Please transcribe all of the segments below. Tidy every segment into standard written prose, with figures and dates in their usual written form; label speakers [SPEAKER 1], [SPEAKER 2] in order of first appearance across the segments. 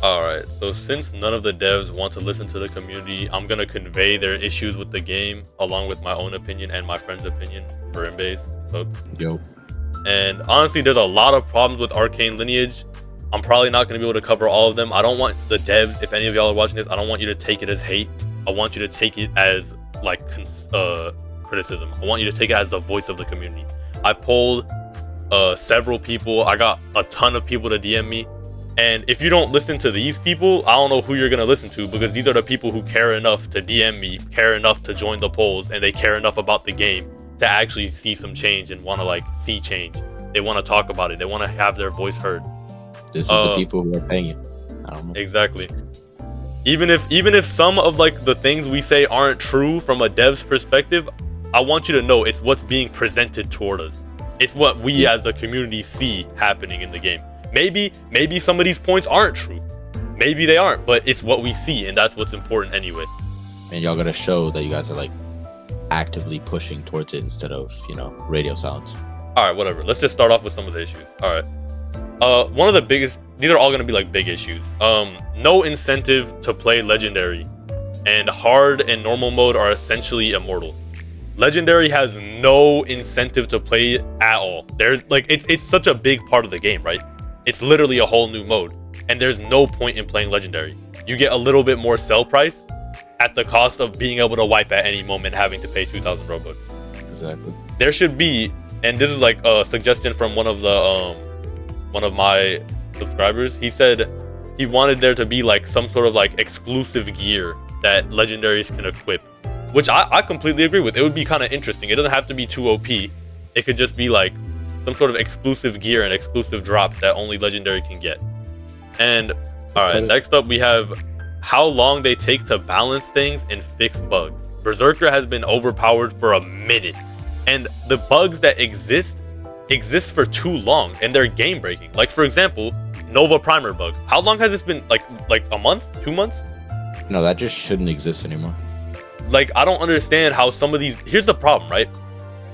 [SPEAKER 1] Alright, so since none of the devs want to listen to the community, I'm gonna convey their issues with the game along with my own opinion and my friend's opinion for Embase. So,
[SPEAKER 2] Yo.
[SPEAKER 1] and honestly, there's a lot of problems with Arcane Lineage. I'm probably not gonna be able to cover all of them. I don't want the devs, if any of y'all are watching this, I don't want you to take it as hate. I want you to take it as like criticism. I want you to take it as the voice of the community. I polled several people. I got a ton of people to DM me. And if you don't listen to these people, I don't know who you're going to listen to, because these are the people who care enough to DM me, care enough to join the polls, and they care enough about the game to actually see some change and want to like see change. They want to talk about it. They want to have their voice heard.
[SPEAKER 2] This is the people who are paying you. I don't know.
[SPEAKER 1] Exactly. Even if some of like the things we say aren't true from a dev's perspective, I want you to know it's what's being presented toward us. It's what we as a community see happening in the game. Maybe some of these points aren't true. Maybe they aren't, but it's what we see, and that's what's important anyway.
[SPEAKER 2] And y'all gotta show that you guys are like actively pushing towards it instead of, radio silence.
[SPEAKER 1] Alright, whatever. Let's just start off with some of the issues. Alright. One of the biggest, these are all gonna be like big issues. No incentive to play legendary, and hard and normal mode are essentially immortal. Legendary has no incentive to play at all. There's like it's such a big part of the game, right? It's literally a whole new mode, and there's no point in playing legendary. You get a little bit more sell price at the cost of being able to wipe at any moment, having to pay 2,000 Robux.
[SPEAKER 2] Exactly.
[SPEAKER 1] There should be, and this is like a suggestion from one of my subscribers. He said he wanted there to be like some sort of like exclusive gear that legendaries can equip, which I completely agree with. It would be kind of interesting. It doesn't have to be too OP. It could just be like some sort of exclusive gear and exclusive drops that only legendary can get. And alright, next up we have how long they take to balance things and fix bugs. Berserker has been overpowered for a minute, and the bugs that exist for too long, and they're game breaking. Like for example, Nova Primer bug. How long has this been? Like a month? 2 months?
[SPEAKER 2] No, that just shouldn't exist anymore.
[SPEAKER 1] Like, I don't understand how some of these... Here's the problem, right?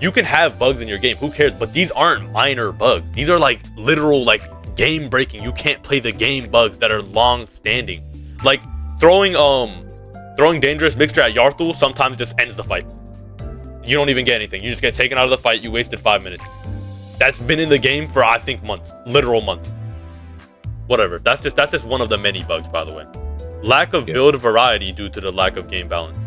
[SPEAKER 1] You can have bugs in your game, who cares? But these aren't minor bugs. These are like literal like game breaking. You can't play the game bugs that are long standing. Like throwing dangerous mixture at Yarthul sometimes just ends the fight. You don't even get anything. You just get taken out of the fight. You wasted 5 minutes. That's been in the game for I think months, literal months. Whatever. That's just one of the many bugs, by the way. Lack of build variety due to the lack of game balance.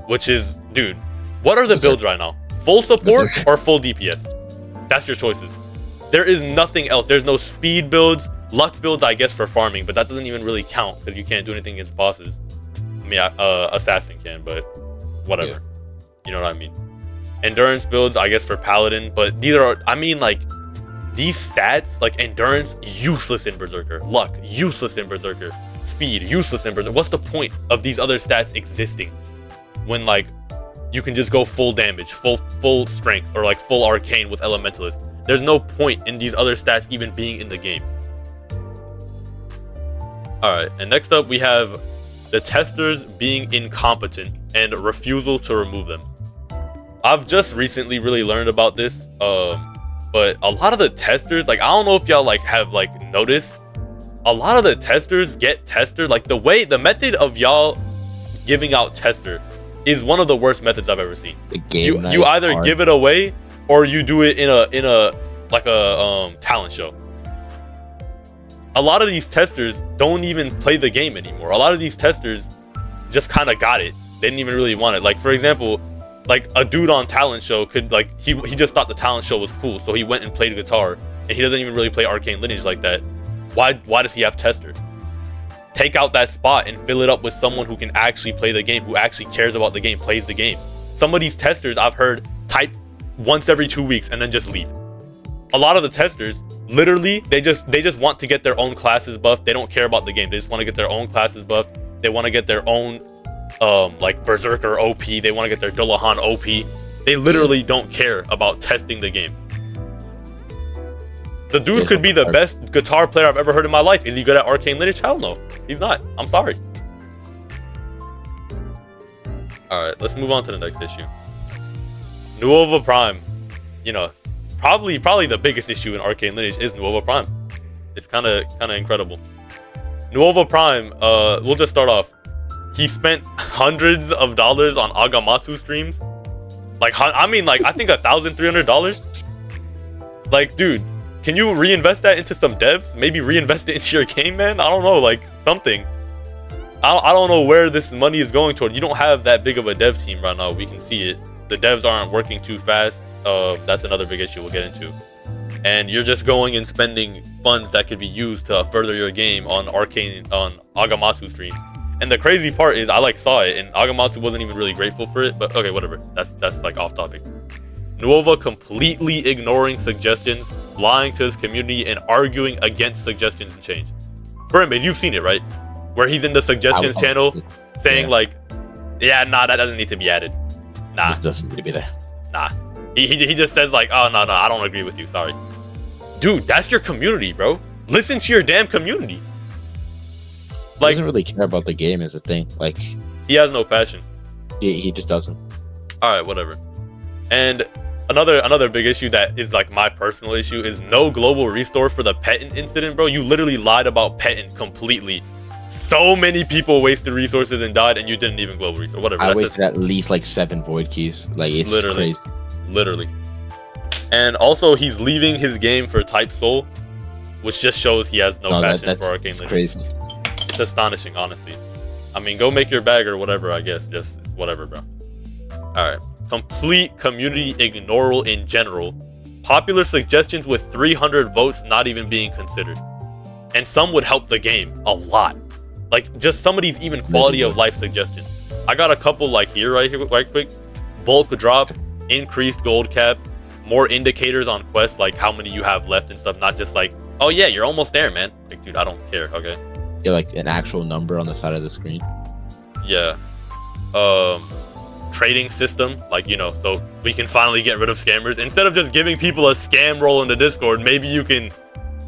[SPEAKER 1] Which is, dude, what are the builds right now? Full support or full DPS? That's your choices. There is nothing else. There's no speed builds, luck builds, I guess, for farming, but that doesn't even really count because you can't do anything against bosses. I mean, assassin can, but whatever. Yeah. You know what I mean? Endurance builds, I guess, for paladin, but these are, I mean, like, these stats, like endurance, useless in Berserker. Luck, useless in Berserker. Speed, useless in Berserker. What's the point of these other stats existing when, like, you can just go full damage, full strength, or like full arcane with elementalist? There's no point in these other stats even being in the game. Alright, and next up we have the testers being incompetent and refusal to remove them. I've just recently really learned about this, but a lot of the testers, like, I don't know if y'all like have like noticed, a lot of the testers get tester, like the method of y'all giving out tester is one of the worst methods I've ever seen. You either give it away or you do it in a talent show. A lot of these testers don't even play the game anymore. A lot of these testers just kind of got it. They didn't even really want it. Like for example, like a dude on talent show could like he just thought the talent show was cool, so he went and played guitar, and he doesn't even really play Arcane Lineage like that. Why does he have tester? Take out that spot and fill it up with someone who can actually play the game, who actually cares about the game, plays the game. Some of these testers I've heard type once every 2 weeks and then just leave. A lot of the testers, literally, they just want to get their own classes buffed. They don't care about the game. They just want to get their own classes buffed. They want to get their own like Berserker OP. They want to get their Dullahan OP. They literally don't care about testing the game. The dude could be the best guitar player I've ever heard in my life. Is he good at Arcane Lineage? Hell no. He's not. I'm sorry. Alright, let's move on to the next issue. Nuova Prime. You know, probably the biggest issue in Arcane Lineage is Nuova Prime. It's kind of incredible. Nuova Prime, we'll just start off. He spent hundreds of dollars on Agamatsu streams. Like, I mean, like, I think $1,300. Like, dude, can you reinvest that into some devs? Maybe reinvest it into your game, man? I don't know, like, something. I don't know where this money is going toward. You don't have that big of a dev team right now. We can see it. The devs aren't working too fast. That's another big issue we'll get into. And you're just going and spending funds that could be used to further your game on Agamatsu stream. And the crazy part is I like saw it and Agamatsu wasn't even really grateful for it, but okay, whatever. That's like off topic. Nuova completely ignoring suggestions, lying to his community, and arguing against suggestions and change. Brim, you've seen it, right? Where he's in the suggestions channel saying like, yeah, nah, that doesn't need to be added. Nah.
[SPEAKER 2] This doesn't need to be there.
[SPEAKER 1] Nah. He just says like, oh, no, I don't agree with you, sorry. Dude, that's your community, bro. Listen to your damn community.
[SPEAKER 2] He doesn't really care about the game is a thing. Like,
[SPEAKER 1] he has no passion.
[SPEAKER 2] He just doesn't.
[SPEAKER 1] Alright, whatever. And another big issue that is like my personal issue is no global restore for the Petin incident, bro. You literally lied about Petin completely. So many people wasted resources and died, and you didn't even global restore. Whatever.
[SPEAKER 2] I wasted at least like 7 void keys. Like, it's
[SPEAKER 1] literally
[SPEAKER 2] crazy.
[SPEAKER 1] Literally. And also, he's leaving his game for Type Soul, which just shows he has no passion for Arcane Lineage.
[SPEAKER 2] That's crazy.
[SPEAKER 1] It's astonishing, honestly. I mean, go make your bag or whatever, I guess. Just whatever, bro. Alright. Complete community ignoral in general. Popular suggestions with 300 votes not even being considered. And some would help the game a lot. Like, just some of these even quality of life suggestions. I got a couple like here, right quick. Bulk drop, increased gold cap, more indicators on quests, like how many you have left and stuff, not just like, oh yeah, you're almost there, man. Like, dude, I don't care, okay?
[SPEAKER 2] Yeah, like an actual number on the side of the screen.
[SPEAKER 1] Yeah. Trading system, like, you know, so we can finally get rid of scammers. Instead of just giving people a scam role in the Discord, maybe you can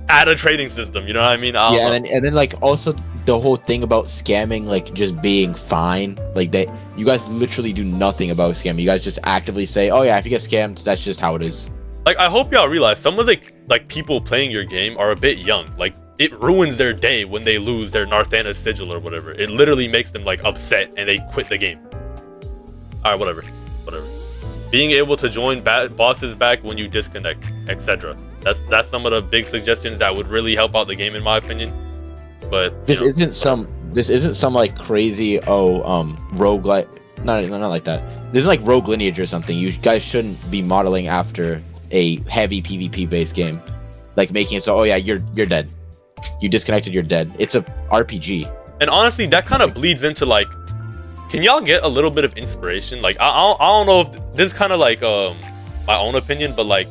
[SPEAKER 1] add a trading system, you know what I mean?
[SPEAKER 2] And then like also the whole thing about scamming, like just being fine, like that you guys literally do nothing about scamming. You guys just actively say, oh yeah, if you get scammed, that's just how it is.
[SPEAKER 1] Like, I hope y'all realize some of the like people playing your game are a bit young. Like, it ruins their day when they lose their Narthana's sigil or whatever. It literally makes them like upset and they quit the game. Alright, whatever. Being able to join bosses back when you disconnect, etc. That's some of the big suggestions that would really help out the game, in my opinion. But
[SPEAKER 2] this isn't some like crazy rogue like not like that. This is like Rogue Lineage or something. You guys shouldn't be modeling after a heavy PvP based game, like making it so, oh yeah, you're dead. You disconnected, you're dead. It's a RPG.
[SPEAKER 1] And honestly, that kind of bleeds into like, can y'all get a little bit of inspiration? Like, I don't know if this is kind of like my own opinion, but like,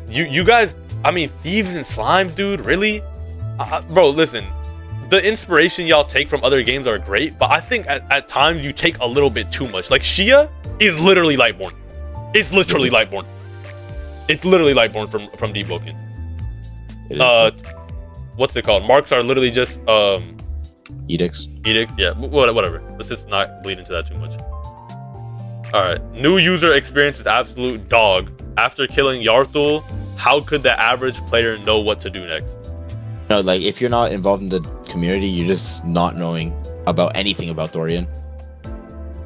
[SPEAKER 1] you guys, I mean, Thieves and Slimes, dude, really? Bro, listen, the inspiration y'all take from other games are great, but I think at times you take a little bit too much. Like, Shia is literally Lightborne. It's literally Lightborne. It's literally Lightborne from Deepwoken. What's it called? Marks are literally just
[SPEAKER 2] edicts.
[SPEAKER 1] Yeah, whatever. Let's just not bleed into that too much. Alright, new user experience is absolute dog. After killing Yarthul, how could the average player know what to do next?
[SPEAKER 2] No, like, if you're not involved in the community, you're just not knowing about anything about Thorian.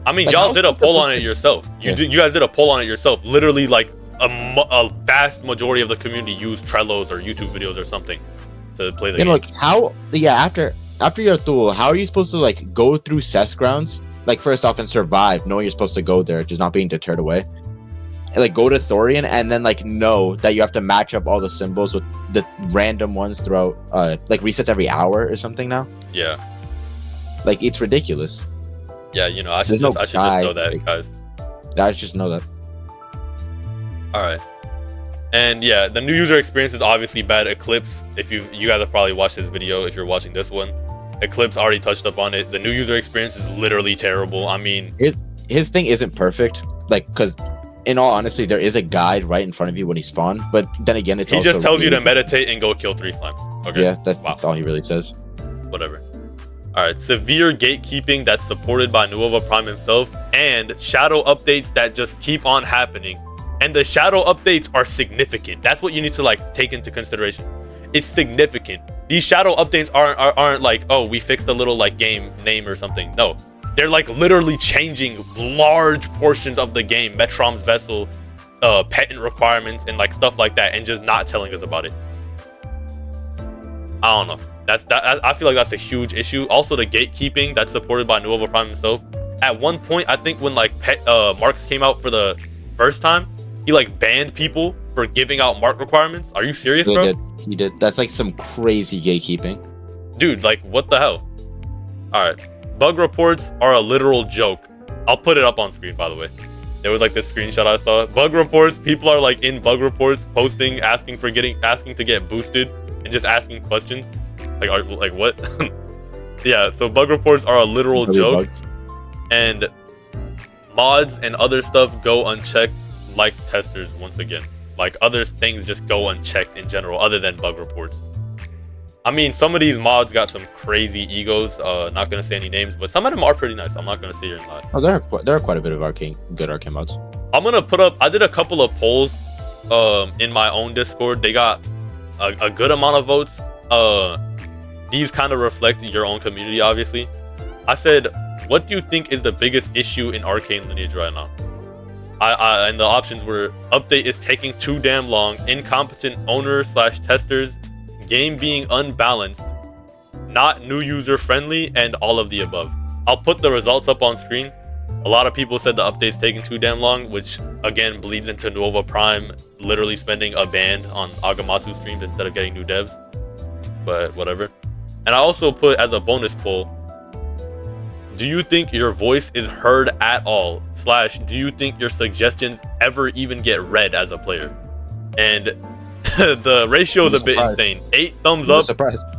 [SPEAKER 1] I mean,
[SPEAKER 2] like,
[SPEAKER 1] y'all did a poll on it yourself. You guys did a poll on it yourself. Literally, like, a vast majority of the community use Trellos or YouTube videos or something to play the game.
[SPEAKER 2] Like, how? Yeah, after Yarthul, how are you supposed to like go through cess grounds? Like, first off, and survive, knowing you're supposed to go there, just not being deterred away. And, like, go to Thorian and then like know that you have to match up all the symbols with the random ones throughout. Like, resets every hour or something now.
[SPEAKER 1] Yeah.
[SPEAKER 2] Like, it's ridiculous.
[SPEAKER 1] Yeah, you know, I should just know that, like, guys.
[SPEAKER 2] I just know that.
[SPEAKER 1] Alright. And yeah, the new user experience is obviously bad. Eclipse, if you guys have probably watched this video, if you're watching this one, Eclipse already touched up on it. The new user experience is literally terrible. I mean,
[SPEAKER 2] his thing isn't perfect, like, because in all honesty, there is a guide right in front of you when he spawned, but then again, he
[SPEAKER 1] just tells you to meditate and go kill 3 slimes. Okay.
[SPEAKER 2] Yeah, that's all he really says.
[SPEAKER 1] Whatever. Alright, severe gatekeeping that's supported by Nuova Prime himself, and shadow updates that just keep on happening. And the shadow updates are significant. That's what you need to like take into consideration. It's significant. These shadow updates aren't like, oh, we fixed a little like game name or something. No, they're like literally changing large portions of the game, Metrom's vessel, patent requirements, and like stuff like that, and just not telling us about it. I don't know. I feel like that's a huge issue. Also, the gatekeeping that's supported by Nuovo Prime himself. At one point, I think when like marks came out for the first time, he like banned people for giving out mark requirements. Are you serious, bro?
[SPEAKER 2] He did. That's like some crazy gatekeeping.
[SPEAKER 1] Dude, like what the hell? All right. Bug reports are a literal joke. I'll put it up on screen, by the way. There was like this screenshot I saw. Bug reports, people are like in bug reports posting, asking to get boosted and just asking questions. Like what? Yeah, so bug reports are a literal joke.
[SPEAKER 2] Bugs.
[SPEAKER 1] And mods and other stuff go unchecked, like testers once again. Like other things just go unchecked in general, other than bug reports. I mean, some of these mods got some crazy egos. Not gonna say any names, but some of them are pretty nice. I'm not gonna say here and lie.
[SPEAKER 2] Oh, there are quite a bit of good arcane mods.
[SPEAKER 1] I'm gonna put up. I did a couple of polls, in my own Discord. They got a good amount of votes. These kind of reflect your own community, obviously. I said, what do you think is the biggest issue in Arcane Lineage right now? And the options were: update is taking too damn long, incompetent owner/testers, game being unbalanced, not new user friendly, and all of the above. I'll put the results up on screen. A lot of people said the update's taking too damn long, which again bleeds into Nuovo Prime literally spending a band on Agamatsu streams instead of getting new devs. But whatever. And I also put as a bonus poll, do you think your voice is heard at all? / do you think your suggestions ever even get read as a player? And the ratio is a bit insane. 8 thumbs up,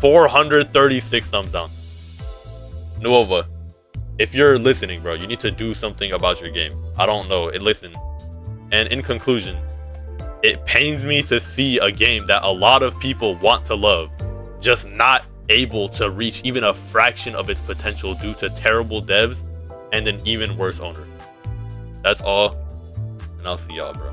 [SPEAKER 1] 436 thumbs down. Nuova, if you're listening, bro, you need to do something about your game. I don't know. Listen. And in conclusion, it pains me to see a game that a lot of people want to love just not able to reach even a fraction of its potential due to terrible devs and an even worse owner. That's all, and I'll see y'all, bro.